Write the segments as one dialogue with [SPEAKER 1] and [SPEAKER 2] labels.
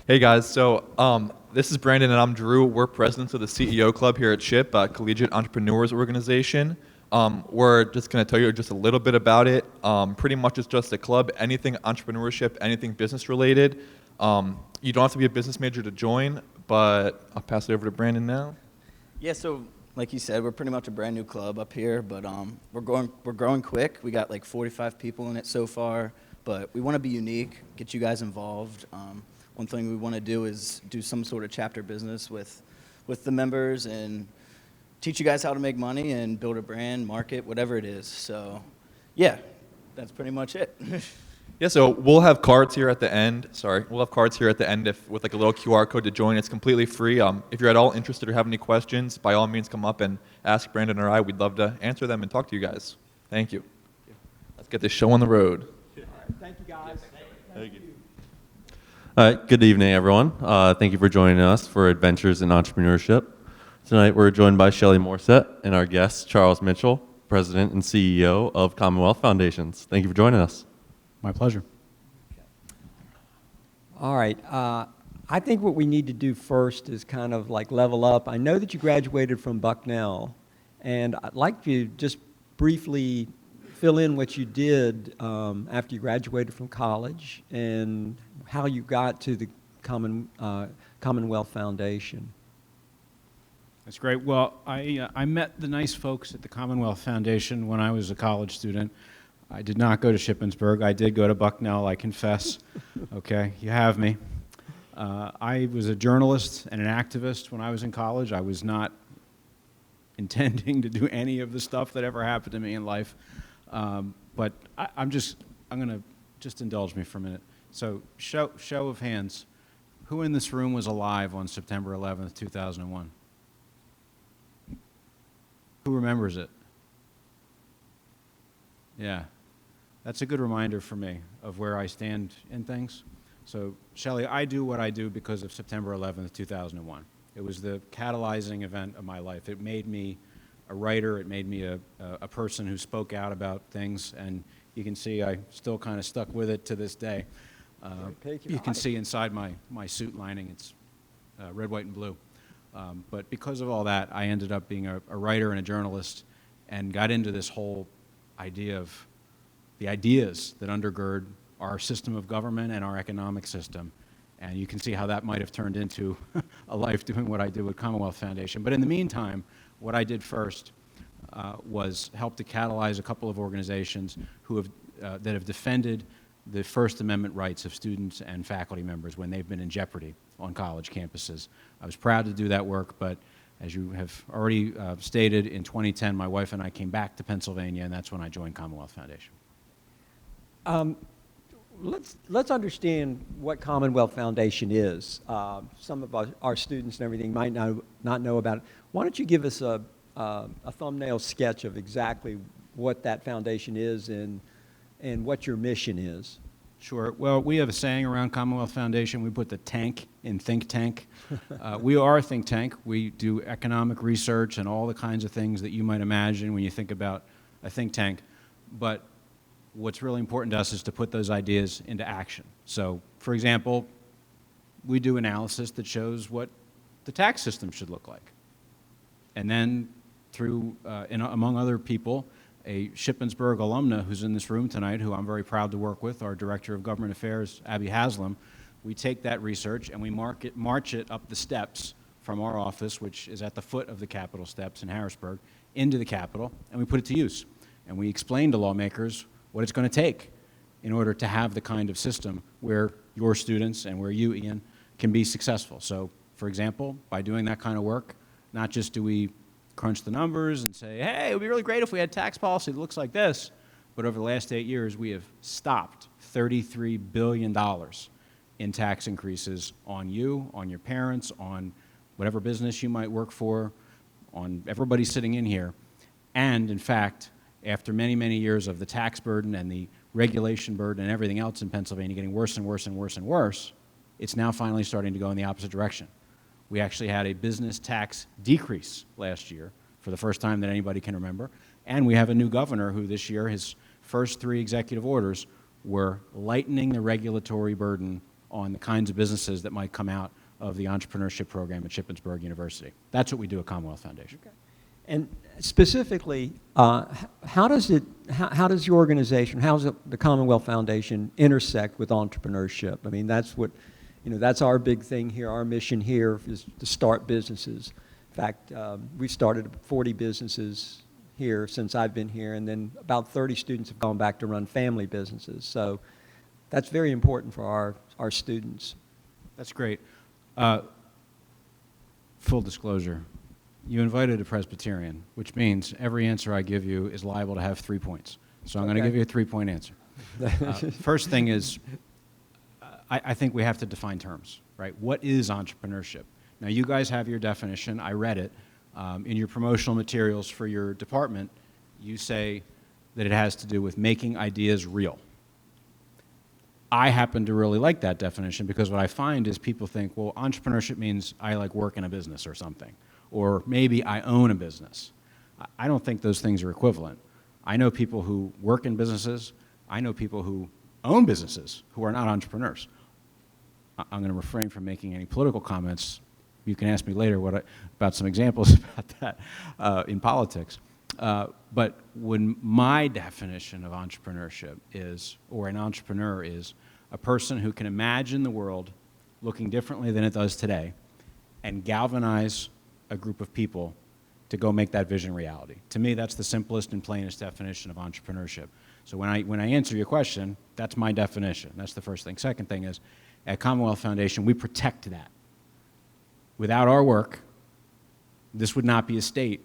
[SPEAKER 1] Hey guys, this is Brandon and I'm Drew. We're presidents of the CEO Club here at SHIP, Collegiate Entrepreneurs Organization. We're just going to tell you just a little bit about it. Pretty much it's just a club, anything entrepreneurship, anything business related. You don't have to be a business major to join, but I'll pass it over to Brandon now.
[SPEAKER 2] Yeah, so like you said, we're pretty much a brand new club up here, but we're growing quick. We got like 45 people in it so far, but we want to be unique, get you guys involved. One thing we want to do is do some sort of chapter business with the members and teach you guys how to make money and build a brand, market, whatever it is. So, yeah, that's pretty much it.
[SPEAKER 1] Yeah, so we'll have cards here at the end. We'll have cards here at the end with like a little QR code to join. It's completely free. If you're at all interested or have any questions, by all means come up and ask Brandon or I. We'd love to answer them and talk to you guys. Thank you. Let's get this show on the road.
[SPEAKER 3] All right, thank you guys.
[SPEAKER 1] Thank you.
[SPEAKER 4] All right, good evening, everyone. Thank you for joining us for Adventures in Entrepreneurship. Tonight we're joined by Shelley Morset and our guest, Charles Mitchell, President and CEO of Commonwealth Foundations. Thank you for joining us.
[SPEAKER 3] My pleasure.
[SPEAKER 5] All right. I think what we need to do first is kind of like level up. I know that you graduated from Bucknell, and I'd like to just briefly fill in what you did after you graduated from college and how you got to the Commonwealth Foundation.
[SPEAKER 3] That's great. Well, I met the nice folks at the Commonwealth Foundation when I was a college student. I did not go to Shippensburg. I did go to Bucknell, I confess. Okay, you have me. I was a journalist and an activist when I was in college. I was not intending to do any of the stuff that ever happened to me in life. But I'm going to just indulge me for a minute. So show of hands. Who in this room was alive on September 11th, 2001? Who remembers it? Yeah. That's a good reminder for me of where I stand in things. So, Shelley, I do what I do because of September 11th, 2001. It was the catalyzing event of my life. It made me a writer. It made me a person who spoke out about things, and you can see I still kind of stuck with it to this day. You can see inside my suit lining, it's red, white, and blue. But because of all that, I ended up being a writer and a journalist and got into this whole idea of the ideas that undergird our system of government and our economic system. And you can see how that might have turned into a life doing what I did with Commonwealth Foundation. But in the meantime, what I did first was help to catalyze a couple of organizations that have defended the First Amendment rights of students and faculty members when they've been in jeopardy on college campuses. I was proud to do that work, but as you have already stated, in 2010, my wife and I came back to Pennsylvania, and that's when I joined Commonwealth Foundation.
[SPEAKER 5] Let's understand what Commonwealth Foundation is. Some of our students and everything might not know about it. Why don't you give us a thumbnail sketch of exactly what that foundation is and what your mission is?
[SPEAKER 3] Sure. Well, we have a saying around Commonwealth Foundation. We put the tank in think tank. We are a think tank. We do economic research and all the kinds of things that you might imagine when you think about a think tank. But what's really important to us is to put those ideas into action. So, for example, we do analysis that shows what the tax system should look like. And then through, among other people, a Shippensburg alumna who's in this room tonight, who I'm very proud to work with, our Director of Government Affairs, Abby Haslam, we take that research and we march it up the steps from our office, which is at the foot of the Capitol steps in Harrisburg, into the Capitol, and we put it to use. And we explain to lawmakers what it's going to take in order to have the kind of system where your students and where you, Ian, can be successful. So, for example, by doing that kind of work, not just do we crunch the numbers and say, hey, it would be really great if we had tax policy that looks like this, but over the last 8 years, we have stopped $33 billion in tax increases on you, on your parents, on whatever business you might work for, on everybody sitting in here. And, in fact, after many, many years of the tax burden and the regulation burden and everything else in Pennsylvania getting worse and worse and worse and worse, it's now finally starting to go in the opposite direction. We actually had a business tax decrease last year for the first time that anybody can remember. And we have a new governor who this year, his first 3 executive orders were lightening the regulatory burden on the kinds of businesses that might come out of the entrepreneurship program at Shippensburg University. That's what we do at Commonwealth Foundation.
[SPEAKER 5] Okay. And specifically, how does your organization, how does the Commonwealth Foundation intersect with entrepreneurship? I mean, that's what, that's our big thing here. Our mission here is to start businesses. In fact, we've started 40 businesses here since I've been here, and then about 30 students have gone back to run family businesses. So that's very important for our students.
[SPEAKER 3] That's great. Full disclosure, you invited a Presbyterian, which means every answer I give you is liable to have 3 points. So I'm going to give you a 3-point answer. First thing is, I think we have to define terms, right? What is entrepreneurship? Now, you guys have your definition. I read it. In your promotional materials for your department, you say that it has to do with making ideas real. I happen to really like that definition because what I find is people think, well, entrepreneurship means I like work in a business or something, or maybe I own a business. I don't think those things are equivalent. I know people who work in businesses. I know people who own businesses who are not entrepreneurs. I'm going to refrain from making any political comments. You can ask me later about some examples about that in politics. But when my definition of entrepreneurship is, or an entrepreneur is, a person who can imagine the world looking differently than it does today and galvanize a group of people to go make that vision reality. To me, that's the simplest and plainest definition of entrepreneurship. So when I answer your question, that's my definition. That's the first thing. Second thing is, at Commonwealth Foundation, we protect that. Without our work, this would not be a state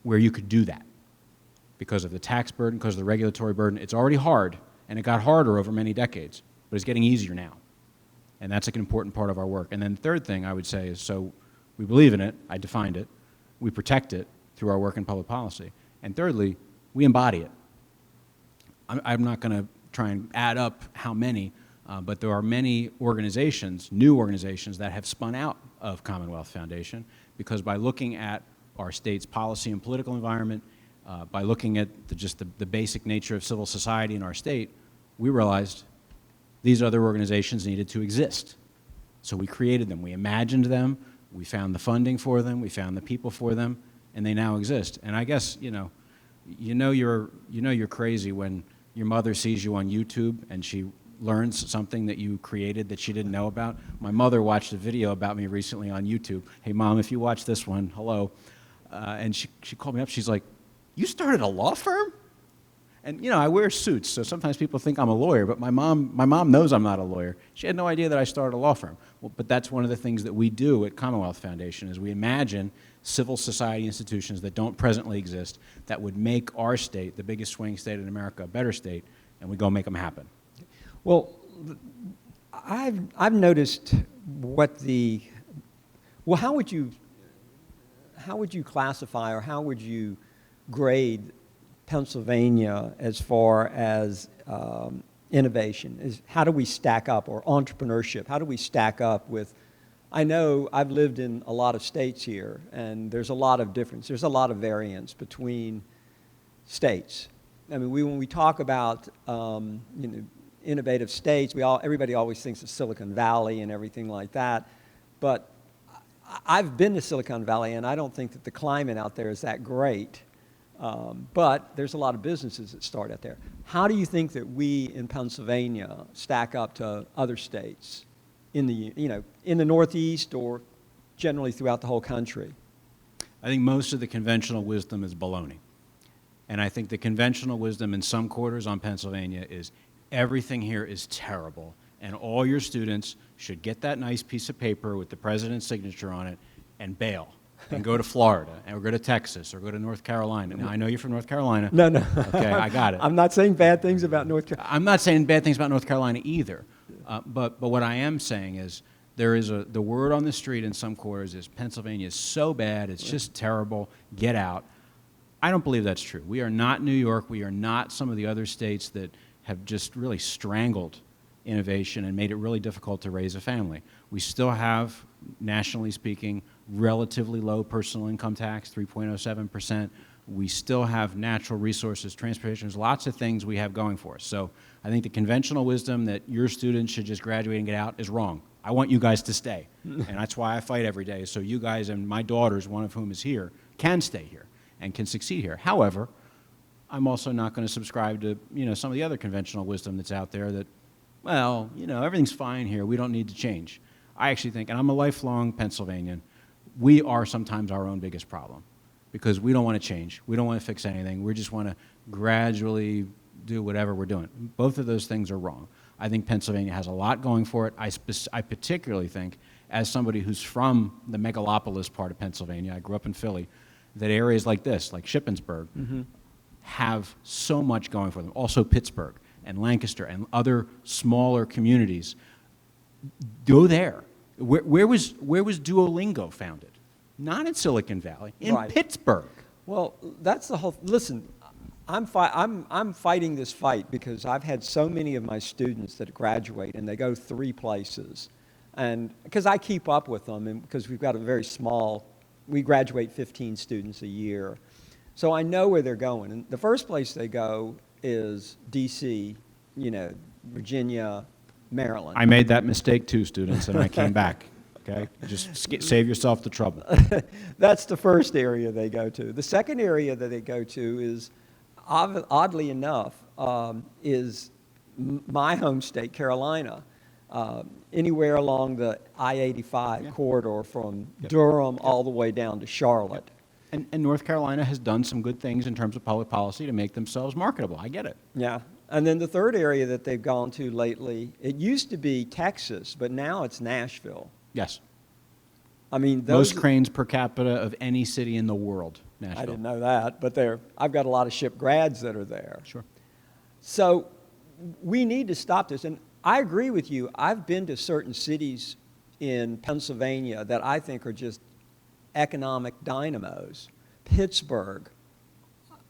[SPEAKER 3] where you could do that because of the tax burden, because of the regulatory burden. It's already hard, and it got harder over many decades, but it's getting easier now. And that's an important part of our work. And then the third thing I would say is, so we believe in it, I defined it, we protect it through our work in public policy, and thirdly, we embody it. I'm not going to try and add up how many, but there are many organizations, new organizations, that have spun out of Commonwealth Foundation because by looking at our state's policy and political environment, by looking at just the basic nature of civil society in our state, we realized these other organizations needed to exist. So we created them, we imagined them, we found the funding for them, we found the people for them, and they now exist. And I guess, you're crazy when your mother sees you on YouTube and she learns something that you created that she didn't know about. My mother watched a video about me recently on YouTube. Hey, Mom, if you watch this one, hello. And she called me up. She's like, you started a law firm? And, I wear suits, so sometimes people think I'm a lawyer, but my mom knows I'm not a lawyer. She had no idea that I started a law firm. Well, but that's one of the things that we do at Commonwealth Foundation is we imagine civil society institutions that don't presently exist that would make our state, the biggest swing state in America, a better state, and we go make them happen.
[SPEAKER 5] Well, I've noticed how would you classify or how would you grade Pennsylvania as far as innovation? How do we stack up, or entrepreneurship? How do we stack up with? I know I've lived in a lot of states here, and there's a lot of difference. There's a lot of variance between states. I mean, when we talk about innovative states, everybody always thinks of Silicon Valley and everything like that, but I've been to Silicon Valley, and I don't think that the climate out there is that great. But there's a lot of businesses that start out there. How do you think that we in Pennsylvania stack up to other states in the Northeast or generally throughout the whole country?
[SPEAKER 3] I think most of the conventional wisdom is baloney. And I think the conventional wisdom in some quarters on Pennsylvania is everything here is terrible, and all your students should get that nice piece of paper with the president's signature on it and bail. And go to Florida, or go to Texas, or go to North Carolina. Now, I know you're from North Carolina.
[SPEAKER 5] No.
[SPEAKER 3] Okay, I got it.
[SPEAKER 5] I'm not saying bad things about North Carolina.
[SPEAKER 3] I'm not saying bad things about North Carolina either. But what I am saying is the word on the street in some quarters is Pennsylvania is so bad, it's just terrible, get out. I don't believe that's true. We are not New York. We are not some of the other states that have just really strangled innovation and made it really difficult to raise a family. We still have, nationally speaking, relatively low personal income tax, 3.07%. We still have natural resources, transportation, there's lots of things we have going for us. So I think the conventional wisdom that your students should just graduate and get out is wrong. I want you guys to stay. And that's why I fight every day. So you guys, and my daughters, one of whom is here, can stay here and can succeed here. However, I'm also not going to subscribe to, some of the other conventional wisdom that's out there that, well, everything's fine here. We don't need to change. I actually think, and I'm a lifelong Pennsylvanian, we are sometimes our own biggest problem because we don't want to change. We don't want to fix anything. We just want to gradually do whatever we're doing. Both of those things are wrong. I think Pennsylvania has a lot going for it. I particularly think, as somebody who's from the megalopolis part of Pennsylvania, I grew up in Philly, that areas like this, like Shippensburg, have so much going for them. Also Pittsburgh and Lancaster and other smaller communities. Go there. Where was Duolingo founded? Not in Silicon Valley, in
[SPEAKER 5] Right.
[SPEAKER 3] Pittsburgh.
[SPEAKER 5] Well, that's the whole. Listen, I'm fighting this fight because I've had so many of my students that graduate and they go 3 places, and because I keep up with them, and because we've got a very small, we graduate 15 students a year, so I know where they're going. And the first place they go is D.C., Virginia, Maryland.
[SPEAKER 3] I made that mistake too, students, and I came back. Okay, save yourself the trouble.
[SPEAKER 5] That's the first area they go to. The second area that they go to is, oddly enough, is my home state, Carolina. Anywhere along the I-85 corridor from Durham all the way down to Charlotte.
[SPEAKER 3] And North Carolina has done some good things in terms of public policy to make themselves marketable. I get it.
[SPEAKER 5] Yeah. And then the third area that they've gone to lately, it used to be Texas, but now it's Nashville.
[SPEAKER 3] Yes.
[SPEAKER 5] I mean,
[SPEAKER 3] Most cranes per capita of any city in the world, Nashville.
[SPEAKER 5] I didn't know that, but I've got a lot of SHIP grads that are there.
[SPEAKER 3] Sure.
[SPEAKER 5] So we need to stop this. And I agree with you. I've been to certain cities in Pennsylvania that I think are just economic dynamos. Pittsburgh.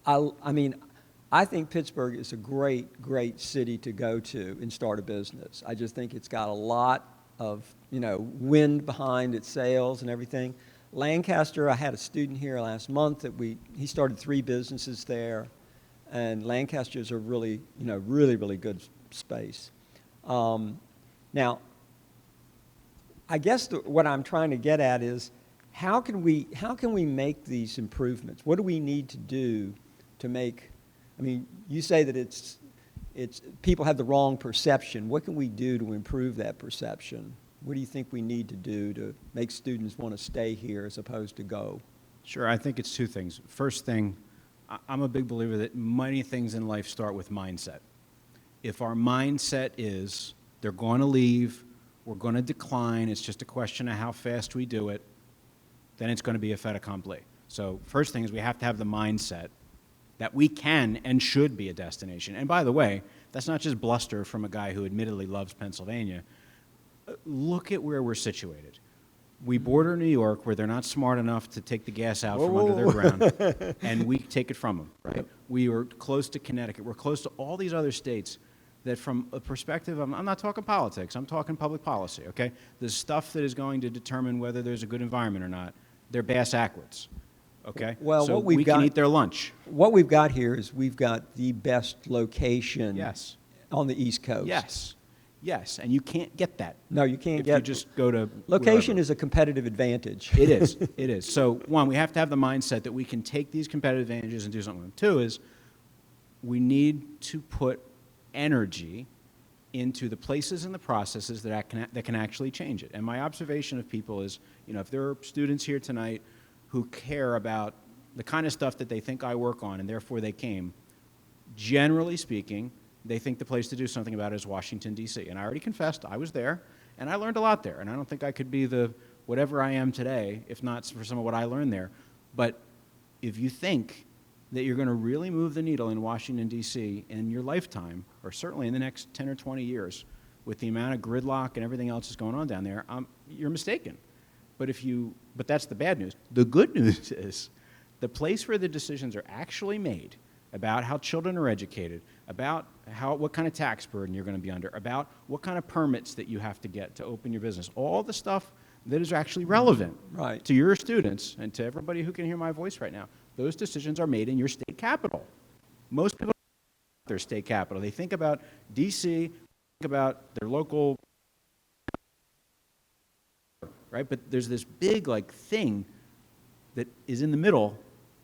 [SPEAKER 5] I think Pittsburgh is a great, great city to go to and start a business. I just think it's got a lot of, wind behind its sails and everything. Lancaster, I had a student here last month that he started 3 businesses there, and Lancaster's a really, really, really good space. Now, I guess what I'm trying to get at is how can we make these improvements? What do we need to do to make? I mean, you say that it's people have the wrong perception. What can we do to improve that perception? What do you think we need to do to make students want to stay here as opposed to go?
[SPEAKER 3] Sure, I think it's 2 things. First thing, I'm a big believer that many things in life start with mindset. If our mindset is they're going to leave, we're going to decline, it's just a question of how fast we do it, then it's going to be a fait accompli. So first thing is we have to have the mindset that we can and should be a destination. And by the way, that's not just bluster from a guy who admittedly loves Pennsylvania. Look at where we're situated. We border New York, where they're not smart enough to take the gas out from under their ground, and we take it from them, right? We are close to Connecticut. We're close to all these other states that from a perspective of, I'm not talking politics, I'm talking public policy, okay? The stuff that is going to determine whether there's a good environment or not, they're bass-ackwards, okay?
[SPEAKER 5] Well,
[SPEAKER 3] so
[SPEAKER 5] what we've
[SPEAKER 3] we
[SPEAKER 5] got,
[SPEAKER 3] can eat their lunch.
[SPEAKER 5] What we've got here is we've got the best location on the East Coast.
[SPEAKER 3] Yes, and you can't get that.
[SPEAKER 5] No, you can't
[SPEAKER 3] if
[SPEAKER 5] get.
[SPEAKER 3] You just go to
[SPEAKER 5] location
[SPEAKER 3] wherever.
[SPEAKER 5] is a competitive advantage.
[SPEAKER 3] It is. It is. So one, we have to have the mindset that we can take these competitive advantages and do something with them. 2 is we need to put energy into the places and the processes that can actually change it. And my observation of people is, if there are students here tonight who care about the kind of stuff that they think I work on and therefore they came, generally speaking, they think the place to do something about it is Washington, D.C. And I already confessed, I was there, and I learned a lot there. And I don't think I could be the whatever I am today, if not for some of what I learned there. But if you think that you're going to really move the needle in Washington, D.C. in your lifetime, or certainly in the next 10 or 20 years, with the amount of gridlock and everything else that's going on down there, you're mistaken. But that's the bad news. The good news is the place where the decisions are actually made about how children are educated, about what kind of tax burden you're going to be under, about what kind of permits that you have to get to open your business, all the stuff that is actually relevant
[SPEAKER 5] Right.
[SPEAKER 3] to your students and to everybody who can hear my voice right now. Those decisions are made in your state capital. Most people don't think about their state capital. They think about D.C., think about their local, right? But there's this big thing that is in the middle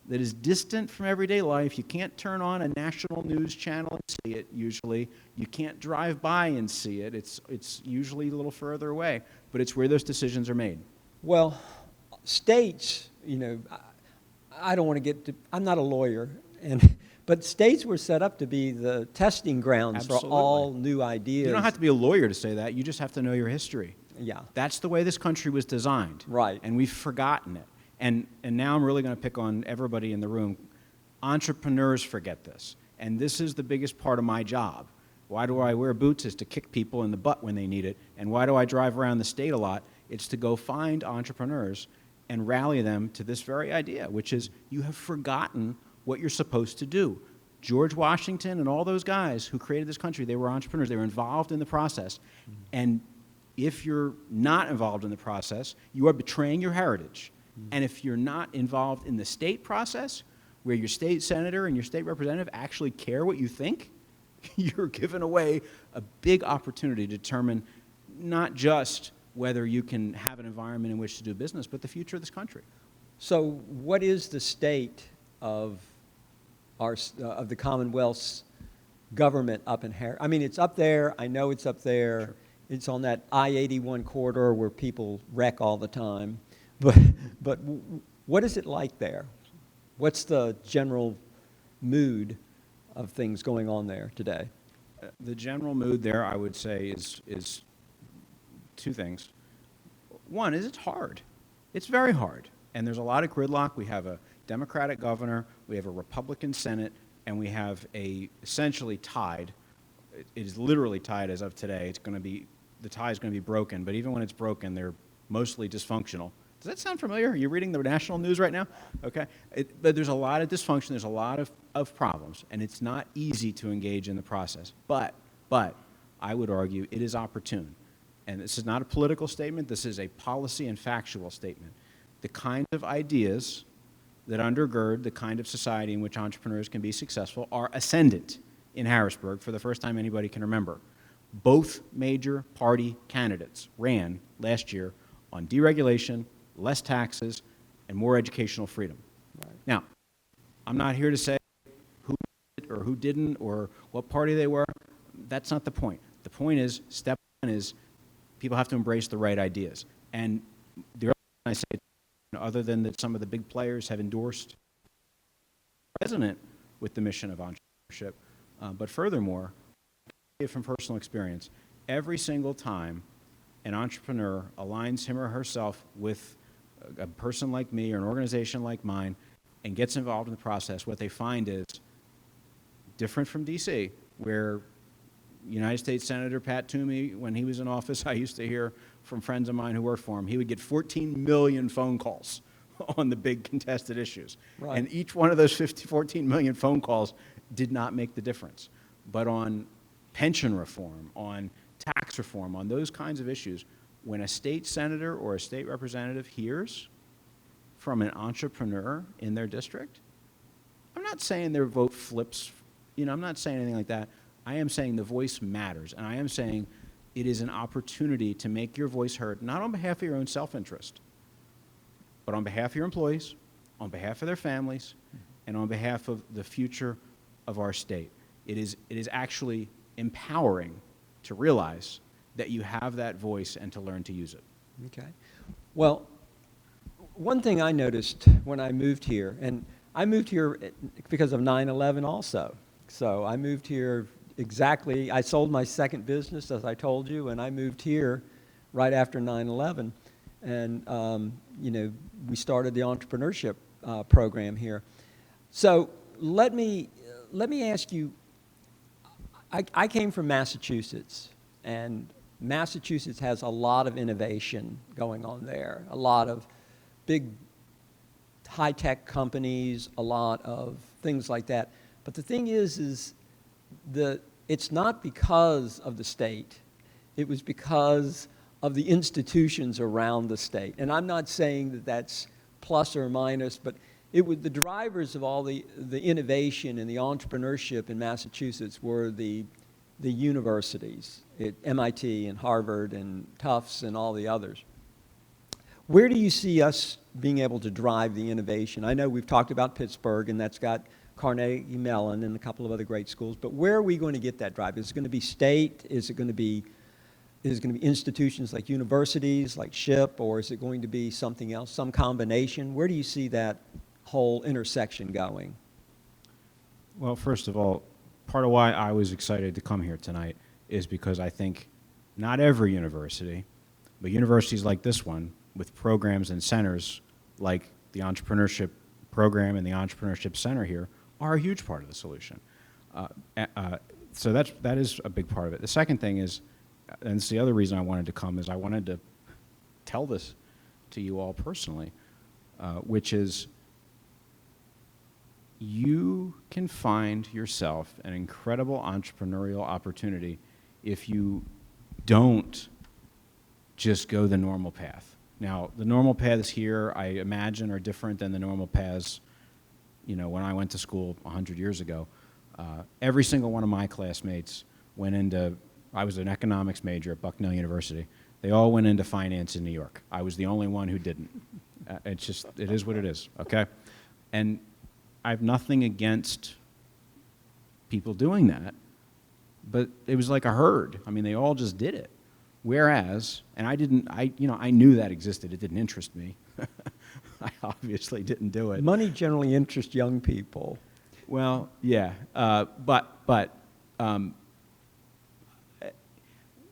[SPEAKER 3] that is distant from everyday life. You can't turn on a national news channel and see it usually. You can't drive by and see it. It's usually a little further away, but it's where those decisions are made.
[SPEAKER 5] Well, states, I don't want to get to, I'm not a lawyer, but states were set up to be the testing grounds
[SPEAKER 3] Absolutely.
[SPEAKER 5] for all new ideas.
[SPEAKER 3] You don't have to be a lawyer to say that. You just have to know your history.
[SPEAKER 5] Yeah.
[SPEAKER 3] That's the way this country was designed.
[SPEAKER 5] Right.
[SPEAKER 3] And we've forgotten it. And now I'm really going to pick on everybody in the room. Entrepreneurs forget this. And this is the biggest part of my job. Why do I wear boots? Is to kick people in the butt when they need it. And why do I drive around the state a lot? It's to go find entrepreneurs and rally them to this very idea, which is you have forgotten what you're supposed to do. George Washington and all those guys who created this country, they were entrepreneurs. They were involved in the process. And if you're not involved in the process, you are betraying your heritage. And if you're not involved in the state process, where your state senator and your state representative actually care what you think, you're giving away a big opportunity to determine not just whether you can have an environment in which to do business, but the future of this country.
[SPEAKER 5] So what is the state of the Commonwealth's government up in Harris? I mean, it's up there. I know it's up there. Sure. It's on that I-81 corridor where people wreck all the time. But what is it like there? What's the general mood of things going on there today?
[SPEAKER 3] The general mood there, I would say, is two things. One is it's hard. It's very hard. And there's a lot of gridlock. We have a Democratic governor, we have a Republican Senate, and we have essentially tied. It is literally tied as of today. The tie is going to be broken, but even when it's broken, they're mostly dysfunctional. Does that sound familiar? Are you reading the national news right now? Okay. But there's a lot of dysfunction. There's a lot of problems, and it's not easy to engage in the process. But I would argue it is opportune. And this is not a political statement. This is a policy and factual statement. The kind of ideas that undergird the kind of society in which entrepreneurs can be successful are ascendant in Harrisburg for the first time anybody can remember. Both major party candidates ran last year on deregulation, less taxes, and more educational freedom. Right. Now, I'm not here to say who did it or who didn't or what party they were. That's not the point. The point is, step one is people have to embrace the right ideas. And the other thing I say, other than that some of the big players have endorsed the president with the mission of entrepreneurship, but furthermore, from personal experience, every single time an entrepreneur aligns him or herself with a person like me or an organization like mine and gets involved in the process, what they find is different from D.C., where United States Senator Pat Toomey, when he was in office, I used to hear from friends of mine who worked for him, he would get 14 million phone calls on the big contested issues. Right. And each one of those 14 million phone calls did not make the difference. But on pension reform, on tax reform, on those kinds of issues, when a state senator or a state representative hears from an entrepreneur in their district, I'm not saying their vote flips, I'm not saying anything like that. I am saying the voice matters, and I am saying it is an opportunity to make your voice heard, not on behalf of your own self-interest, but on behalf of your employees, on behalf of their families, and on behalf of the future of our state. It is actually empowering to realize that you have that voice and to learn to use it.
[SPEAKER 5] Okay. Well, one thing I noticed when I moved here, and I moved here because of 9/11 also. So I moved here exactly, I sold my second business, as I told you, and I moved here right after 9/11. And, we started the entrepreneurship program here. So let me ask you, I came from Massachusetts, and Massachusetts has a lot of innovation going on there, a lot of big high-tech companies, a lot of things like that. But the thing is it's not because of the state. It was because of the institutions around the state. And I'm not saying that that's plus or minus, but it was the drivers of all the innovation and the entrepreneurship in Massachusetts were the universities, MIT and Harvard and Tufts and all the others. Where do you see us being able to drive the innovation? I know we've talked about Pittsburgh, and that's got Carnegie Mellon and a couple of other great schools, but where are we going to get that drive? Is it going to be state? Is it going to be institutions like universities, like SHIP, or is it going to be something else, some combination? Where do you see that whole intersection going?
[SPEAKER 3] Well, first of all, part of why I was excited to come here tonight is because I think not every university, but universities like this one, with programs and centers like the entrepreneurship program and the entrepreneurship center here, are a huge part of the solution. So that is a big part of it. The second thing is, and it's the other reason I wanted to come, is I wanted to tell this to you all personally, which is you can find yourself an incredible entrepreneurial opportunity if you don't just go the normal path. Now, the normal paths here, I imagine, are different than the normal paths, when I went to school 100 years ago. Every single one of my classmates went into, I was an economics major at Bucknell University. They all went into finance in New York. I was the only one who didn't. It is what it is, okay? And I have nothing against people doing that, but it was like a herd. I mean, they all just did it. Whereas, and I knew that existed. It didn't interest me. I obviously didn't do it.
[SPEAKER 5] Money generally interests young people.
[SPEAKER 3] Well, yeah, but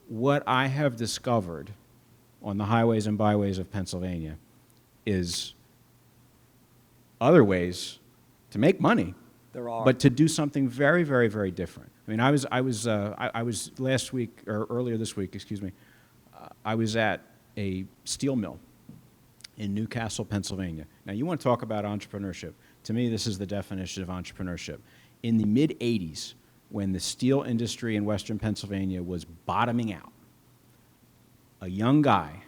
[SPEAKER 3] what I have discovered on the highways and byways of Pennsylvania is other ways to make money,
[SPEAKER 5] There are.
[SPEAKER 3] but to do something very, very, very different. I mean, I was last week, or earlier this week, excuse me, I was at a steel mill in Newcastle, Pennsylvania. Now, you want to talk about entrepreneurship. To me, this is the definition of entrepreneurship. In the mid-'80s, when the steel industry in western Pennsylvania was bottoming out, a young guy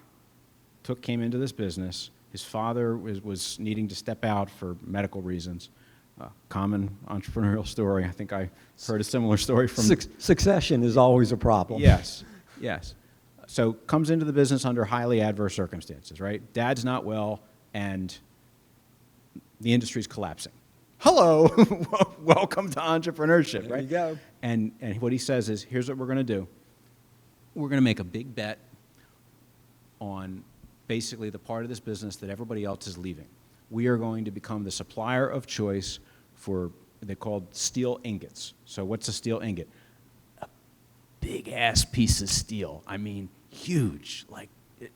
[SPEAKER 3] came into this business. His father was needing to step out for medical reasons. Common entrepreneurial story. I think I heard a similar story from...
[SPEAKER 5] Succession is always a problem.
[SPEAKER 3] Yes, yes. So comes into the business under highly adverse circumstances, right? Dad's not well, and the industry's collapsing. Hello, welcome to entrepreneurship,
[SPEAKER 5] There
[SPEAKER 3] right?
[SPEAKER 5] you go.
[SPEAKER 3] And what he says is, here's what we're going to do. We're going to make a big bet on basically the part of this business that everybody else is leaving. We are going to become the supplier of choice for, they're called steel ingots. So what's a steel ingot? A big-ass piece of steel. I mean, huge, like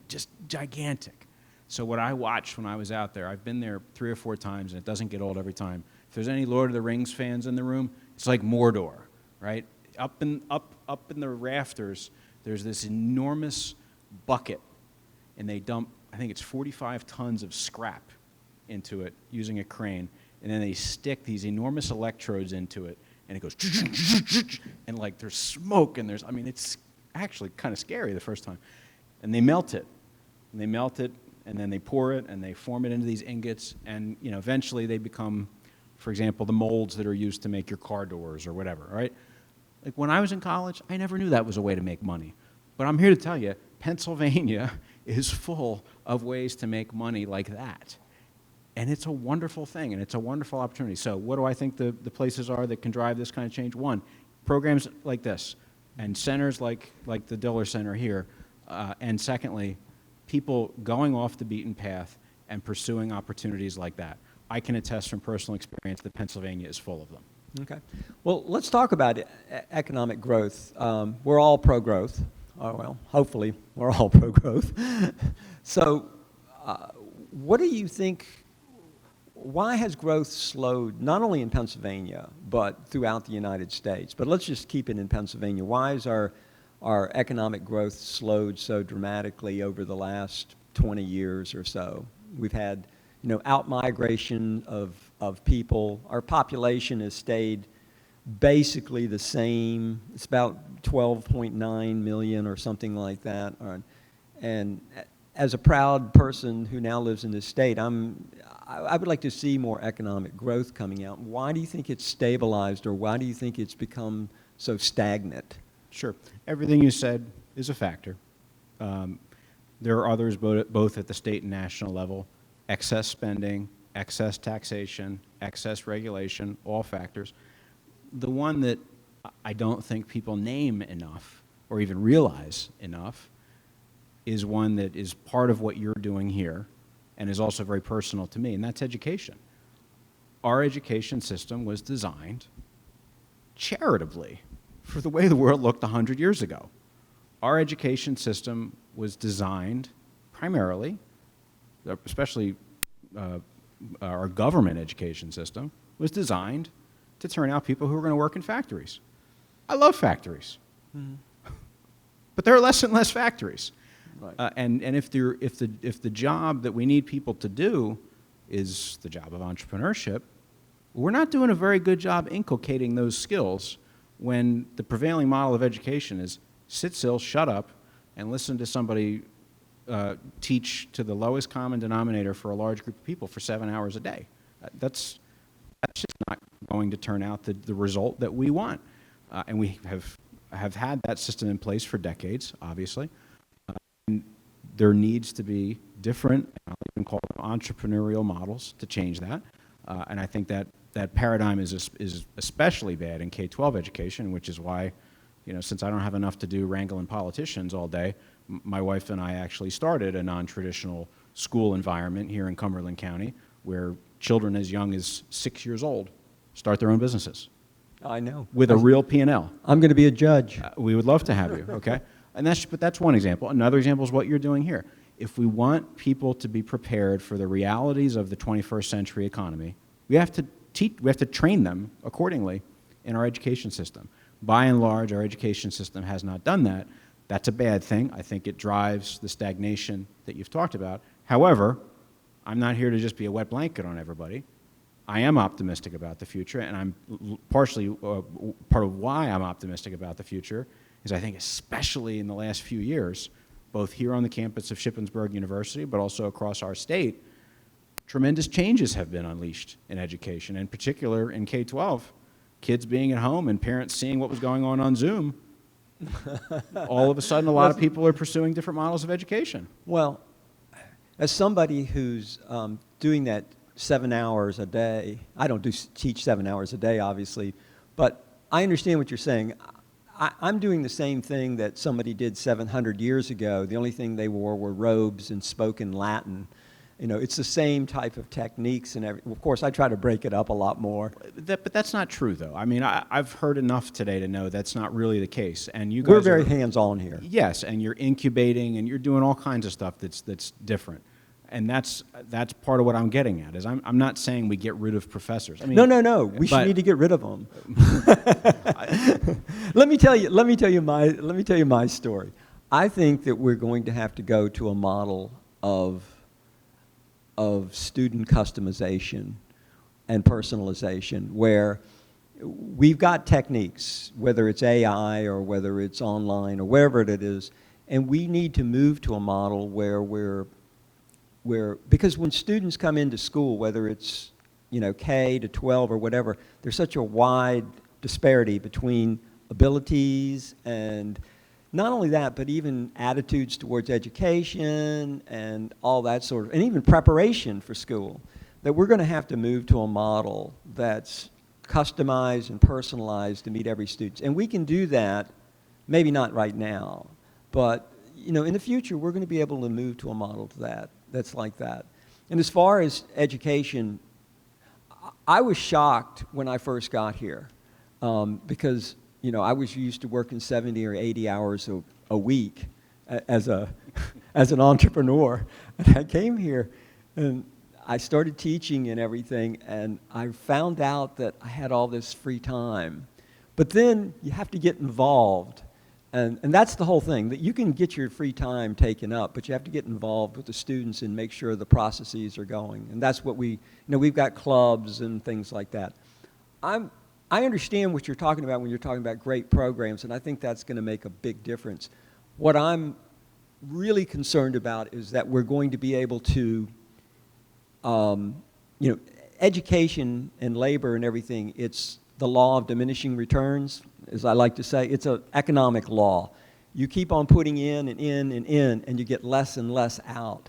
[SPEAKER 3] just gigantic. So what I watched when I was out there, I've been there 3 or 4 times, and it doesn't get old every time. If there's any Lord of the Rings fans in the room, it's like Mordor, right? Up in the rafters, there's this enormous bucket, and they dump, I think it's 45 tons of scrap into it using a crane, and then they stick these enormous electrodes into it, and it goes, and like there's smoke, and it's actually kind of scary the first time. And they melt it, and then they pour it, and they form it into these ingots, and eventually they become, for example, the molds that are used to make your car doors or whatever, right? Like when I was in college, I never knew that was a way to make money. But I'm here to tell you, Pennsylvania is full of ways to make money like that. And it's a wonderful thing, and it's a wonderful opportunity. So what do I think the places are that can drive this kind of change? One, programs like this, and centers like the Diller Center here. And secondly, people going off the beaten path and pursuing opportunities like that. I can attest from personal experience that Pennsylvania is full of them.
[SPEAKER 5] Okay. Well, let's talk about economic growth. We're all pro-growth. Oh, well, hopefully we're all pro-growth. So what do you think, why has growth slowed, not only in Pennsylvania, but throughout the United States? But let's just keep it in Pennsylvania. Why is our economic growth slowed so dramatically over the last 20 years or so? We've had, out-migration of people. Our population has stayed basically the same. It's about 12.9 million or something like that. And as a proud person who now lives in this state, I would like to see more economic growth coming out. Why do you think it's stabilized, or why do you think it's become so stagnant?
[SPEAKER 3] Sure. Everything you said is a factor. There are others both at the state and national level. Excess spending, excess taxation, excess regulation, all factors. The one that I don't think people name enough or even realize enough is one that is part of what you're doing here and is also very personal to me, and that's education. Our education system was designed charitably for the way the world looked 100 years ago. Our education system was designed primarily, especially our government education system, was designed to turn out people who are going to work in factories. I love factories. Mm-hmm. But there are less and less factories. Right. And if the job that we need people to do is the job of entrepreneurship, we're not doing a very good job inculcating those skills when the prevailing model of education is sit still, shut up, and listen to somebody teach to the lowest common denominator for a large group of people for 7 hours a day. That's just not going to turn out the result that we want. And we have had that system in place for decades, obviously. And there needs to be different, I'll even call them entrepreneurial models to change that. And I think that paradigm is especially bad in K-12 education, which is why, since I don't have enough to do wrangling politicians all day, my wife and I actually started a non-traditional school environment here in Cumberland County where children as young as 6 years old start their own businesses.
[SPEAKER 5] I know.
[SPEAKER 3] With a real P&L.
[SPEAKER 5] I'm going to be a judge.
[SPEAKER 3] We would love to have you, okay? But that's one example. Another example is what you're doing here. If we want people to be prepared for the realities of the 21st century economy, we have to train them accordingly in our education system. By and large, our education system has not done that. That's a bad thing. I think it drives the stagnation that you've talked about. However, I'm not here to just be a wet blanket on everybody. I am optimistic about the future, and I'm partially part of why I'm optimistic about the future is I think especially in the last few years, both here on the campus of Shippensburg University, but also across our state, tremendous changes have been unleashed in education, in particular in K-12. Kids being at home and parents seeing what was going on Zoom. All of a sudden, a lot of people are pursuing different models of education.
[SPEAKER 5] Well, as somebody who's doing that 7 hours a day, I don't teach 7 hours a day, obviously, but I understand what you're saying. I'm doing the same thing that somebody did 700 years ago. The only thing they wore were robes and spoke in Latin. It's the same type of techniques and everything. Of course, I try to break it up a lot more.
[SPEAKER 3] But that's not true, though. I mean, I've heard enough today to know that's not really the case. And you guys
[SPEAKER 5] We're very hands-on here.
[SPEAKER 3] Yes, and you're incubating and you're doing all kinds of stuff that's different. And that's part of what I'm getting at. Is I'm not saying we get rid of professors. I mean,
[SPEAKER 5] no. We should need to get rid of them. Let me tell you my story. I think that we're going to have to go to a model of student customization and personalization where we've got techniques, whether it's AI or whether it's online or wherever it is, and we need to move to a model where because when students come into school, whether it's K to 12 or whatever, there's such a wide disparity between abilities and not only that, but even attitudes towards education and all that sort of, and even preparation for school, that we're going to have to move to a model that's customized and personalized to meet every student. And we can do that, maybe not right now, but in the future, we're going to be able to move to a model that's like that. And as far as education, I was shocked when I first got here because I was used to working 70 or 80 hours a week as an entrepreneur. And I came here and I started teaching and everything, and I found out that I had all this free time. But then you have to get involved. And that's the whole thing, that you can get your free time taken up, but you have to get involved with the students and make sure the processes are going. And that's what we've got clubs and things like that. I understand what you're talking about when you're talking about great programs, and I think that's going to make a big difference. What I'm really concerned about is that we're going to be able to, education and labor and everything, it's the law of diminishing returns, as I like to say. It's an economic law. You keep on putting in and in and in, and you get less and less out.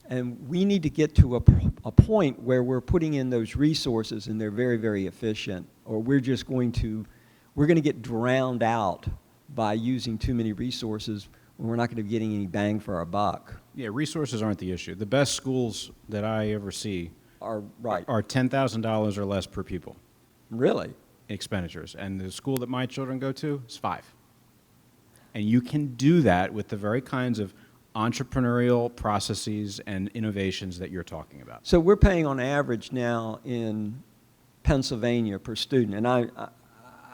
[SPEAKER 5] And we need to get to a point where we're putting in those resources and they're very, very efficient, or we're going to get drowned out by using too many resources when we're not going to be getting any bang for our buck.
[SPEAKER 3] Yeah, resources aren't the issue. The best schools that I ever see
[SPEAKER 5] Are right.
[SPEAKER 3] are $10,000 or less per pupil
[SPEAKER 5] Really?
[SPEAKER 3] expenditures. And the school that my children go to is 5. And you can do that with the very kinds of entrepreneurial processes and innovations that you're talking about.
[SPEAKER 5] So we're paying on average now in Pennsylvania per student, and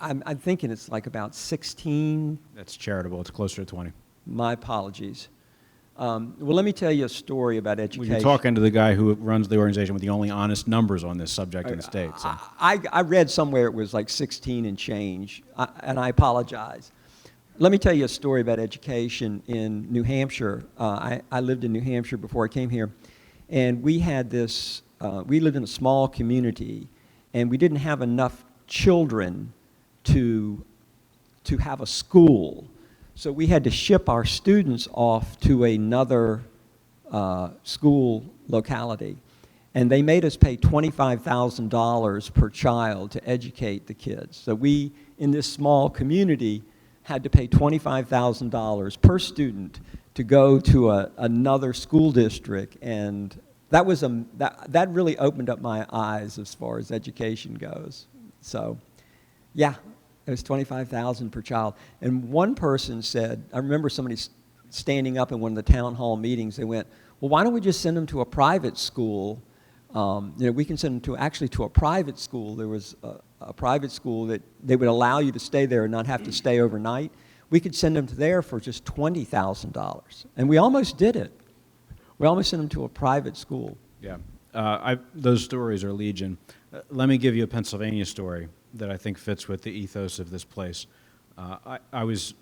[SPEAKER 5] I'm thinking it's like about 16.
[SPEAKER 3] That's charitable. It's closer to 20.
[SPEAKER 5] My apologies. Well, let me tell you a story about education.
[SPEAKER 3] Well, you're talking to the guy who runs the organization with the only honest numbers on this subject in the state. So.
[SPEAKER 5] I read somewhere it was like 16 and change, and I apologize. Let me tell you a story about education in New Hampshire. I lived in New Hampshire before I came here, and we had this, we lived in a small community, and we didn't have enough children to have a school. So we had to ship our students off to another school locality. And they made us pay $25,000 per child to educate the kids. So we, in this small community, had to pay $25,000 per student to go to another school district. And that was that really opened up my eyes as far as education goes. So, yeah. It was $25,000 per child. And one person said, I remember somebody standing up in one of the town hall meetings, they went, well, why don't we just send them to a private school? We can send them to a private school. There was a private school that they would allow you to stay there and not have to stay overnight. We could send them to there for just $20,000. And we almost did it. We almost sent them to a private school.
[SPEAKER 3] Yeah. Those stories are legion. Let me give you a Pennsylvania story that I think fits with the ethos of this place. I was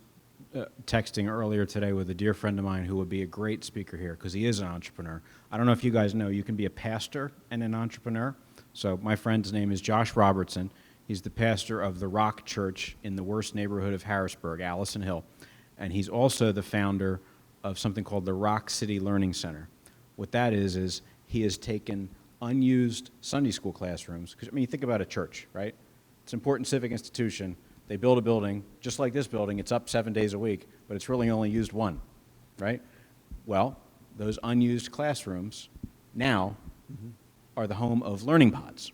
[SPEAKER 3] texting earlier today with a dear friend of mine who would be a great speaker here because he is an entrepreneur. I don't know if you guys know, you can be a pastor and an entrepreneur. So my friend's name is Josh Robertson. He's the pastor of the Rock Church in the worst neighborhood of Harrisburg, Allison Hill. And he's also the founder of something called the Rock City Learning Center. What that is he has taken unused Sunday school classrooms, because, I mean, you think about a church, right? It's an important civic institution. They build a building, just like this building, it's up 7 days a week, but it's really only used 1, right? Well, those unused classrooms now are the home of learning pods,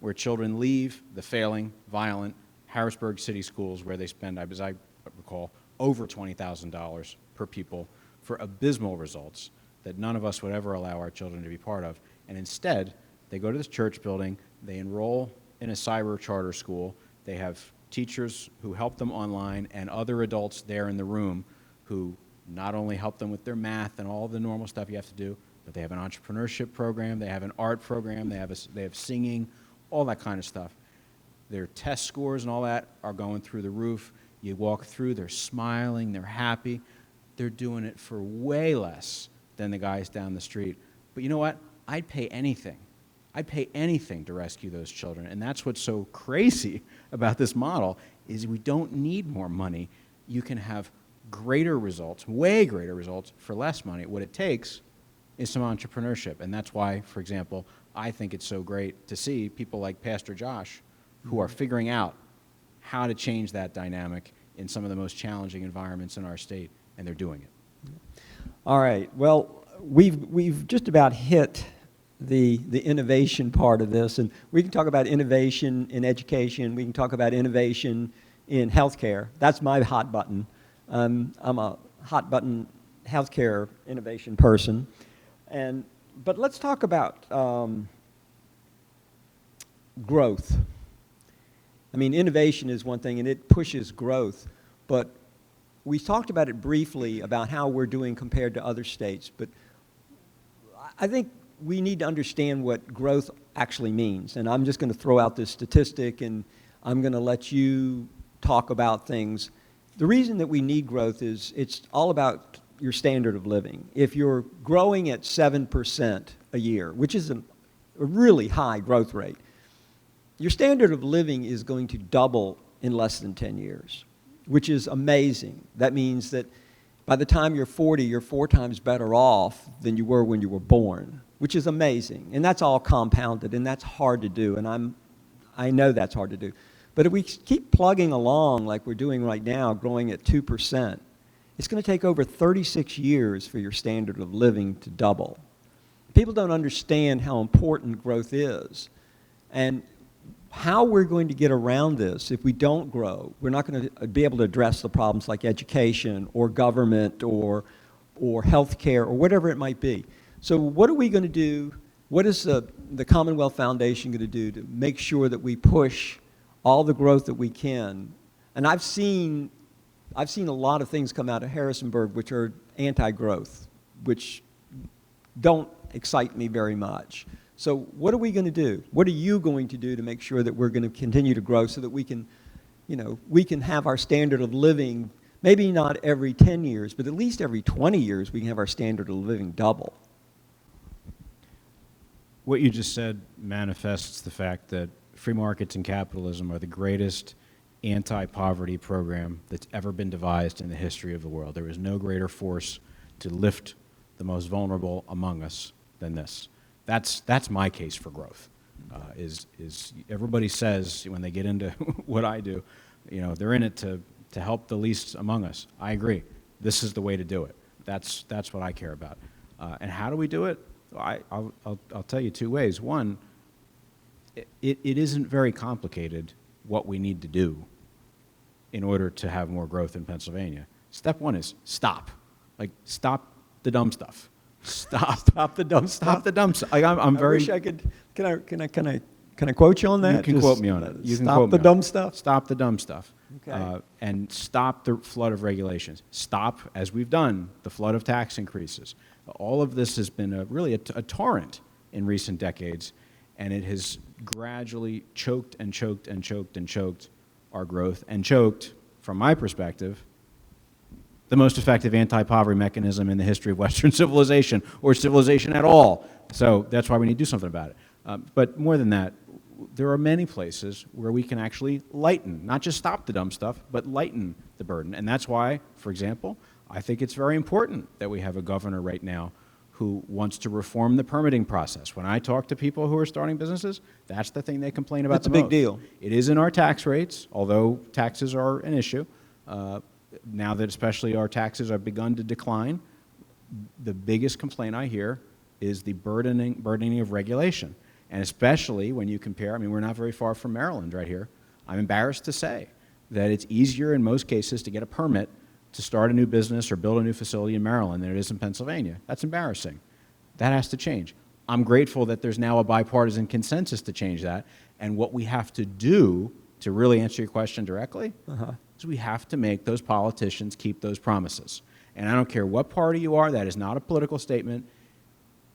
[SPEAKER 3] where children leave the failing, violent Harrisburg City schools, where they spend, as I recall, over $20,000 per pupil for abysmal results that none of us would ever allow our children to be part of. And instead, they go to this church building, they enroll in a cyber charter school, they have teachers who help them online and other adults there in the room who not only help them with their math and all the normal stuff you have to do, but they have an entrepreneurship program, they have an art program, they have singing, all that kind of stuff. Their test scores and all that are going through the roof. You walk through, they're smiling, they're happy. They're doing it for way less than the guys down the street. But you know what? I'd pay anything. I'd pay anything to rescue those children. And that's what's so crazy about this model is we don't need more money. You can have greater results, way greater results for less money. What it takes is some entrepreneurship. And that's why, for example, I think it's so great to see people like Pastor Josh who are figuring out how to change that dynamic in some of the most challenging environments in our state, and they're doing it.
[SPEAKER 5] All right. Well, we've just about hit the innovation part of this, and we can talk about innovation in education. We can talk about innovation in healthcare. That's my hot button. I'm a hot button healthcare innovation person, but let's talk about growth. I mean, innovation is one thing, and it pushes growth, but we talked about it briefly about how we're doing compared to other states, but I think we need to understand what growth actually means. And I'm just going to throw out this statistic, and I'm going to let you talk about things. The reason that we need growth is it's all about, your standard of living. If you're growing at 7% a year, which is a really high growth rate, your standard of living is going to double in less than 10 years, which is amazing. That means that by the time you're 40, you're 4 times better off than you were when you were born, which is amazing. And that's all compounded, and that's hard to do, and I know that's hard to do. But if we keep plugging along like we're doing right now, growing at 2%, it's going to take over 36 years for your standard of living to double. People don't understand how important growth is. And how we're going to get around this if we don't grow, we're not going to be able to address the problems like education or government or health care or whatever it might be. So what are we going to do? What is the Commonwealth Foundation going to do to make sure that we push all the growth that we can? And I've seen a lot of things come out of Harrisonburg which are anti-growth, which don't excite me very much. So what are we going to do? What are you going to do to make sure that we're going to continue to grow so that we can, we can have our standard of living, maybe not every 10 years, but at least every 20 years we can have our standard of living double?
[SPEAKER 3] What you just said manifests the fact that free markets and capitalism are the greatest anti-poverty program that's ever been devised in the history of the world. There is no greater force to lift the most vulnerable among us than this. That's my case for growth. Is everybody says when they get into what I do, they're in it to help the least among us. I agree. This is the way to do it. That's what I care about. And how do we do it? I'll tell you 2 ways. One, it isn't very complicated what we need to do in order to have more growth in Pennsylvania. Step 1 is stop. Stop the dumb stuff. Stop the dumb stuff. Stop the dumb stuff. I'm very.
[SPEAKER 5] I wish I could. Can I quote you on that?
[SPEAKER 3] You can quote me on it. You can
[SPEAKER 5] stop
[SPEAKER 3] quote
[SPEAKER 5] the
[SPEAKER 3] me on
[SPEAKER 5] dumb
[SPEAKER 3] it.
[SPEAKER 5] stuff.
[SPEAKER 3] Stop the dumb stuff.
[SPEAKER 5] Okay.
[SPEAKER 3] And stop the flood of regulations. Stop, as we've done, the flood of tax increases. All of this has been really a torrent in recent decades, and it has gradually choked and choked and choked and choked our growth, and choked, from my perspective, the most effective anti-poverty mechanism in the history of Western civilization, or civilization at all. So that's why we need to do something about it. But more than that, there are many places where we can actually lighten, not just stop the dumb stuff, but lighten the burden. And that's why, for example, I think it's very important that we have a governor right now who wants to reform the permitting process. When I talk to people who are starting businesses, that's the thing they complain about
[SPEAKER 5] That's
[SPEAKER 3] the
[SPEAKER 5] a big
[SPEAKER 3] most.
[SPEAKER 5] deal.
[SPEAKER 3] It is in our tax rates, although taxes are an issue. Now that especially our taxes have begun to decline, the biggest complaint I hear is the burdening of regulation. And especially when you compare, we're not very far from Maryland right here. I'm embarrassed to say that it's easier in most cases to get a permit to start a new business or build a new facility in Maryland than it is in Pennsylvania. That's embarrassing. That has to change. I'm grateful that there's now a bipartisan consensus to change that. And what we have to do, to really answer your question directly, is we have to make those politicians keep those promises. And I don't care what party you are, that is not a political statement.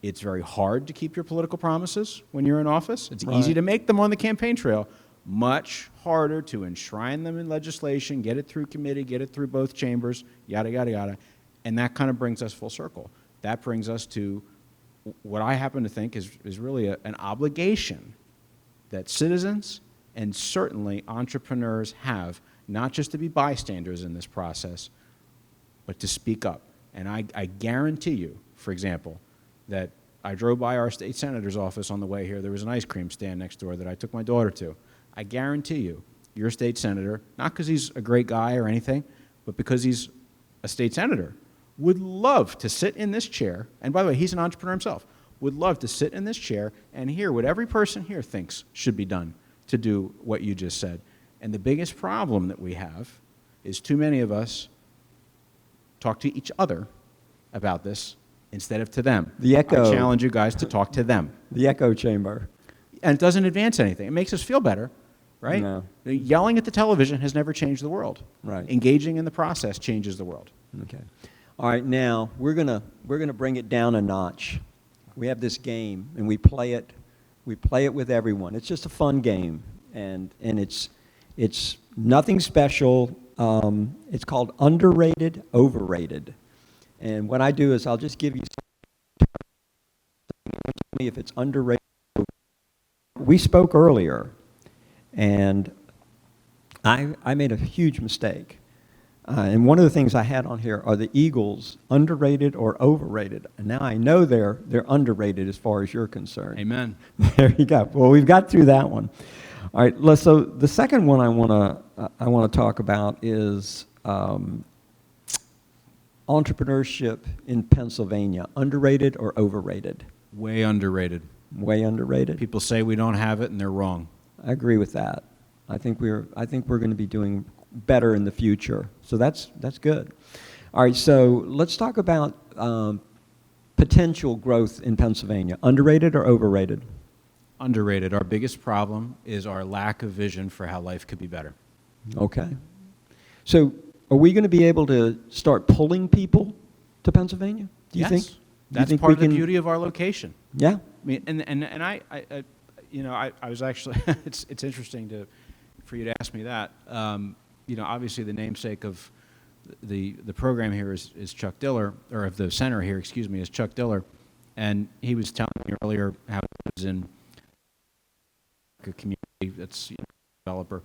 [SPEAKER 3] It's very hard to keep your political promises when you're in office. It's easy to make them on the campaign trail. Much harder to enshrine them in legislation, get it through committee, get it through both chambers, yada, yada, yada. And that kind of brings us full circle. That brings us to what I happen to think is really an obligation that citizens and certainly entrepreneurs have, not just to be bystanders in this process, but to speak up. And I guarantee you, for example, that I drove by our state senator's office on the way here. There was an ice cream stand next door that I took my daughter to. I guarantee you, your state senator, not because he's a great guy or anything, but because he's a state senator, would love to sit in this chair, and by the way, he's an entrepreneur himself, would love to sit in this chair and hear what every person here thinks should be done to do what you just said. And the biggest problem that we have is too many of us talk to each other about this instead of to them.
[SPEAKER 5] The echo.
[SPEAKER 3] I challenge you guys to talk to them.
[SPEAKER 5] The echo chamber.
[SPEAKER 3] And it doesn't advance anything. It makes us feel better, right?
[SPEAKER 5] No.
[SPEAKER 3] Yelling at the television has never changed the world.
[SPEAKER 5] Right.
[SPEAKER 3] Engaging in the process changes the world.
[SPEAKER 5] Okay. All right, now we're gonna bring it down a notch. We have this game and we play it with everyone. It's just a fun game, and it's nothing special. It's called Underrated, Overrated. And what I do is I'll just give you something if it's underrated. We spoke earlier, and I made a huge mistake. And one of the things I had on here are the Eagles underrated or overrated. And now I know they're underrated as far as you're concerned.
[SPEAKER 3] Amen.
[SPEAKER 5] There you go. Well, we've got through that one. All right. So the second one I want to talk about is entrepreneurship in Pennsylvania. Underrated or overrated?
[SPEAKER 3] Way underrated.
[SPEAKER 5] Way underrated.
[SPEAKER 3] People say we don't have it, and they're wrong.
[SPEAKER 5] I agree with that. I think we're going to be doing better in the future. So that's good. All right, so let's talk about potential growth in Pennsylvania. Underrated or overrated?
[SPEAKER 3] Underrated. Our biggest problem is our lack of vision for how life could be better.
[SPEAKER 5] Okay. So are we going to be able to start pulling people to Pennsylvania? Do you
[SPEAKER 3] Yes.
[SPEAKER 5] think?
[SPEAKER 3] That's
[SPEAKER 5] think
[SPEAKER 3] part
[SPEAKER 5] we
[SPEAKER 3] of the
[SPEAKER 5] can-
[SPEAKER 3] beauty of our location.
[SPEAKER 5] Yeah.
[SPEAKER 3] I mean, and I was actually, it's interesting for you to ask me that. Obviously the namesake of the program here is Chuck Diller, or of the center here, excuse me, is Chuck Diller. And he was telling me earlier how he was in a community that's a developer.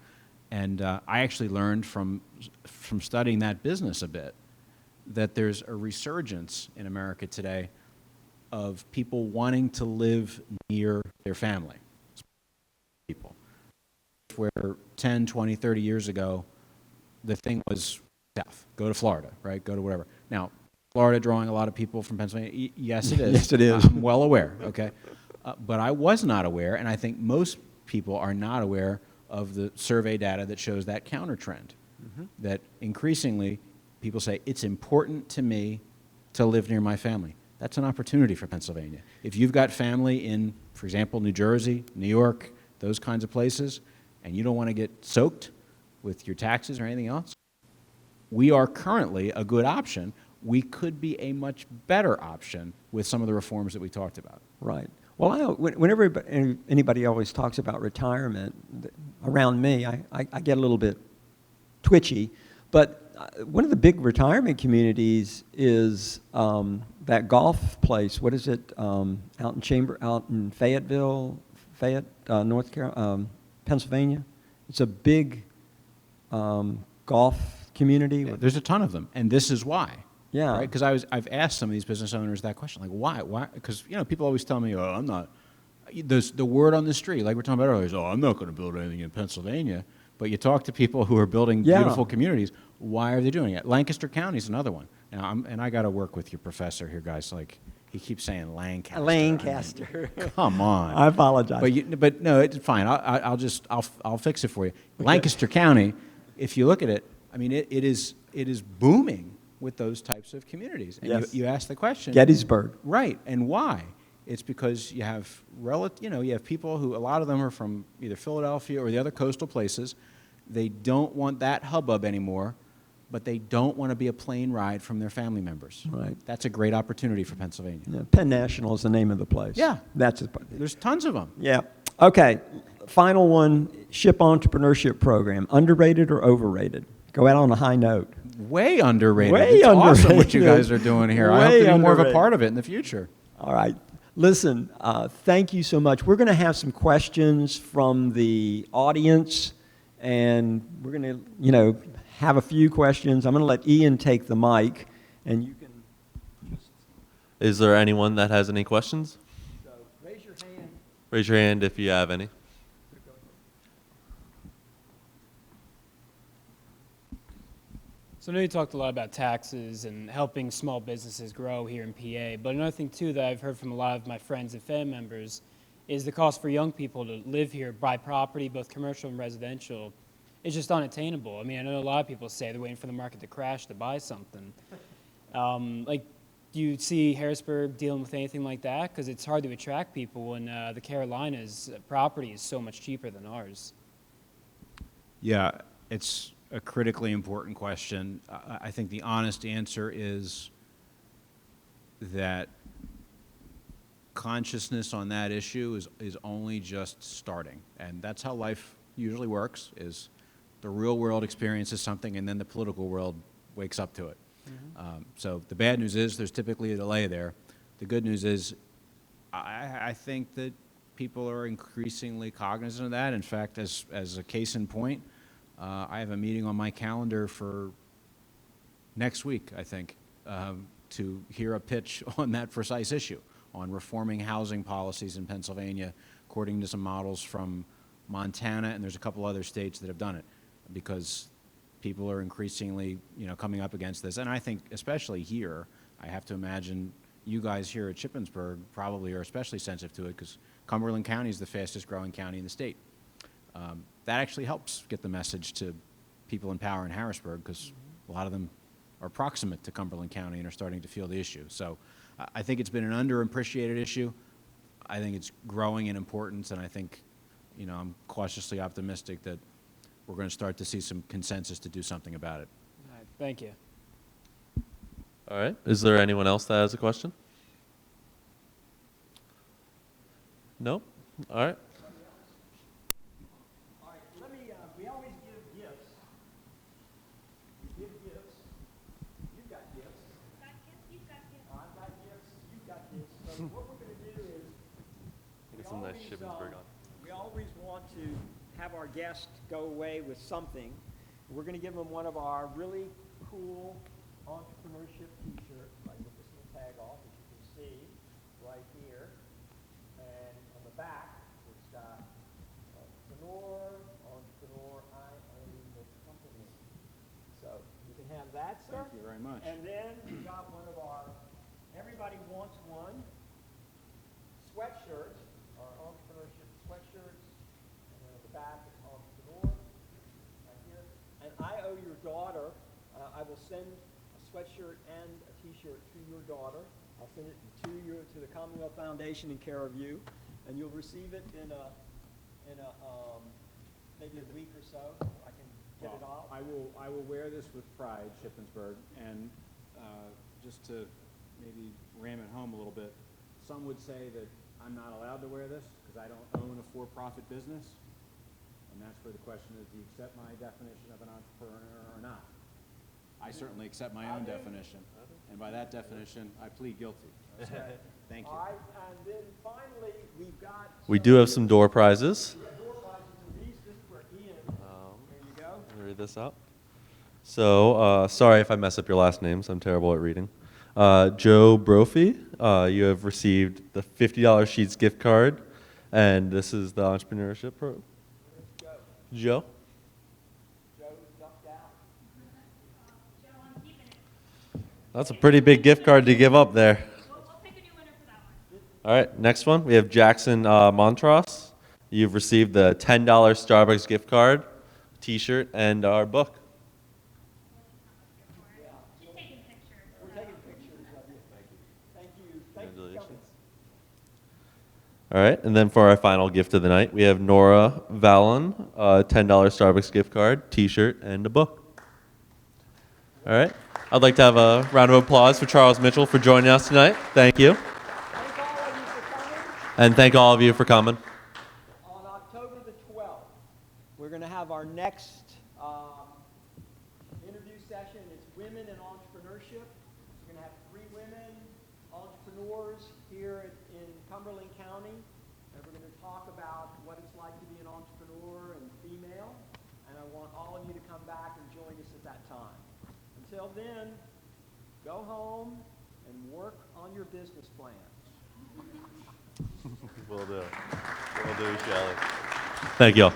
[SPEAKER 3] And I actually learned from studying that business a bit that there's a resurgence in America today of people wanting to live near their family. People. Where 10, 20, 30 years ago, the thing was south. Go to Florida, right? Go to whatever. Now, Florida drawing a lot of people from Pennsylvania? Yes, it is.
[SPEAKER 5] Yes, it is.
[SPEAKER 3] I'm well aware, okay? But I was not aware, and I think most people are not aware of the survey data that shows that counter trend. That increasingly, people say, it's important to me to live near my family. That's an opportunity for Pennsylvania. If you've got family in, for example, New Jersey, New York, those kinds of places, and you don't want to get soaked with your taxes or anything else, we are currently a good option. We could be a much better option with some of the reforms that we talked about.
[SPEAKER 5] Right. Well, whenever anybody always talks about retirement, around me, I get a little bit twitchy. But one of the big retirement communities is that golf place. What is it? Out in Fayetteville, North Carolina, Pennsylvania. It's a big golf community.
[SPEAKER 3] There's a ton of them, and this is why.
[SPEAKER 5] Yeah.
[SPEAKER 3] Right? Because I've asked some of these business owners that question, like, why? Why? Because people always tell me, oh, I'm not. The word on the street, like we're talking about earlier, is, oh, I'm not going to build anything in Pennsylvania. But you talk to people who are building beautiful communities. Why are they doing it? Lancaster County is another one. Now, I got to work with your professor here, guys. Like, he keeps saying Lancaster.
[SPEAKER 5] Lancaster.
[SPEAKER 3] I mean, come on.
[SPEAKER 5] I apologize.
[SPEAKER 3] But no, it's fine. I'll fix it for you. Lancaster County, if you look at it, I mean, it is booming with those types of communities. And
[SPEAKER 5] Yes.
[SPEAKER 3] you ask the question.
[SPEAKER 5] Gettysburg.
[SPEAKER 3] Right, and why? It's because you have you have people who, a lot of them are from either Philadelphia or the other coastal places. They don't want that hubbub anymore, but they don't want to be a plane ride from their family members.
[SPEAKER 5] Right.
[SPEAKER 3] That's a great opportunity for Pennsylvania.
[SPEAKER 5] Yeah, Penn National is the name of the place.
[SPEAKER 3] Yeah.
[SPEAKER 5] There's
[SPEAKER 3] tons of them.
[SPEAKER 5] Yeah. Okay. Final one, SHIP Entrepreneurship Program. Underrated or overrated? Go out on a high note.
[SPEAKER 3] Way underrated.
[SPEAKER 5] Way
[SPEAKER 3] It's awesome what you
[SPEAKER 5] underrated.
[SPEAKER 3] guys are doing here. I
[SPEAKER 5] Way
[SPEAKER 3] hope to be more of a
[SPEAKER 5] underrated.
[SPEAKER 3] part of it in the future.
[SPEAKER 5] All right. Listen, thank you so much. We're going to have some questions from the audience, and we're going to, have a few questions. I'm going to let Ian take the mic, and you can
[SPEAKER 4] Is there anyone that has any questions?
[SPEAKER 5] raise your hand.
[SPEAKER 4] Raise your hand if you have any.
[SPEAKER 6] So I know you talked a lot about taxes and helping small businesses grow here in PA, but another thing too that I've heard from a lot of my friends and family members is the cost for young people to live here, buy property, both commercial and residential, is just unattainable. I mean, I know a lot of people say they're waiting for the market to crash to buy something. Do you see Harrisburg dealing with anything like that? Because it's hard to attract people when the Carolinas property is so much cheaper than ours.
[SPEAKER 3] Yeah, it's a critically important question. I think the honest answer is that consciousness on that issue is only just starting. And that's how life usually works, is the real world experiences something and then the political world wakes up to it. So the bad news is there's typically a delay there. The good news is I think that people are increasingly cognizant of that. In fact, as a case in point, I have a meeting on my calendar for next week, I think, to hear a pitch on that precise issue, on reforming housing policies in Pennsylvania according to some models from Montana, and there's a couple other states that have done it, because people are increasingly, coming up against this. And I think, especially here, I have to imagine you guys here at Shippensburg probably are especially sensitive to it, because Cumberland County is the fastest growing county in the state. That actually helps get the message to people in power in Harrisburg, because a lot of them are proximate to Cumberland County and are starting to feel the issue. So I think it's been an underappreciated issue. I think it's growing in importance, and I think, I'm cautiously optimistic that we're going to start to see some consensus to do something about it.
[SPEAKER 6] All right, thank you.
[SPEAKER 4] All right. Is there anyone else that has a question? No? All right.
[SPEAKER 5] All right, we always give gifts. We give gifts. You've got gifts.
[SPEAKER 7] You've got gifts.
[SPEAKER 5] I've got gifts. You've got gifts. So what we're going to do is
[SPEAKER 4] Get some nice Shippensburg on.
[SPEAKER 5] we always want to have our guests go away with something. We're going to give them one of our really cool entrepreneurship t-shirts. I get this little tag off, as you can see right here. And on the back, it's got entrepreneur, I own the company. So you can have that, sir.
[SPEAKER 3] Thank you very much.
[SPEAKER 5] And then we got one of our, everybody wants one, sweatshirts, our entrepreneurship sweatshirts. And then at the back, it's entrepreneur, right here. And I owe your daughter, I will send a sweatshirt and a t-shirt to your daughter. I'll send it to the Commonwealth Foundation in care of you, and you'll receive it in maybe a week or so. I can get it off.
[SPEAKER 3] I will wear this with pride, Shippensburg, and just to maybe ram it home a little bit, some would say that I'm not allowed to wear this because I don't own a for-profit business, and that's where the question is, do you accept my definition of an entrepreneur or not? I certainly accept my own definition, and by that definition, I plead guilty. Thank you.
[SPEAKER 5] All right, and then finally, we've got.
[SPEAKER 4] We do have some door prizes.
[SPEAKER 5] Door prizes, and these, this is for Ian. There you go.
[SPEAKER 4] Let me read this out. So, sorry if I mess up your last names. I'm terrible at reading. Joe Brophy, you have received the $50 Sheets gift card, and this is the entrepreneurship program. Joe?
[SPEAKER 5] Joe ducked out.
[SPEAKER 7] Joe, I'm keeping it.
[SPEAKER 4] That's a pretty big gift card to give up there.
[SPEAKER 7] We'll pick a new winner for that one.
[SPEAKER 4] All right, next one. We have Jackson Montross. You've received the $10 Starbucks gift card, T-shirt, and our book.
[SPEAKER 7] Just taking pictures.
[SPEAKER 5] We're taking pictures of you. Thank you. Thank you for coming.
[SPEAKER 4] Congratulations. All right, and then for our final gift of the night, we have Nora Vallon, $10 Starbucks gift card, T-shirt, and a book. All right, I'd like to have a round of applause for Charles Mitchell for joining us tonight. Thank you.
[SPEAKER 5] Thank all of you for coming.
[SPEAKER 4] And thank all of you for coming.
[SPEAKER 5] On October the 12th, we're going to have our next interview session. It's Women in Entrepreneurship. We're going to have 3 women entrepreneurs here in Cumberland County. And we're going to talk about what it's like to be an entrepreneur and female. And I want all of you to come back and join us at that time. Until then, go home and work on your business plans.
[SPEAKER 4] Will do. Will do, Shelley. Thank you all.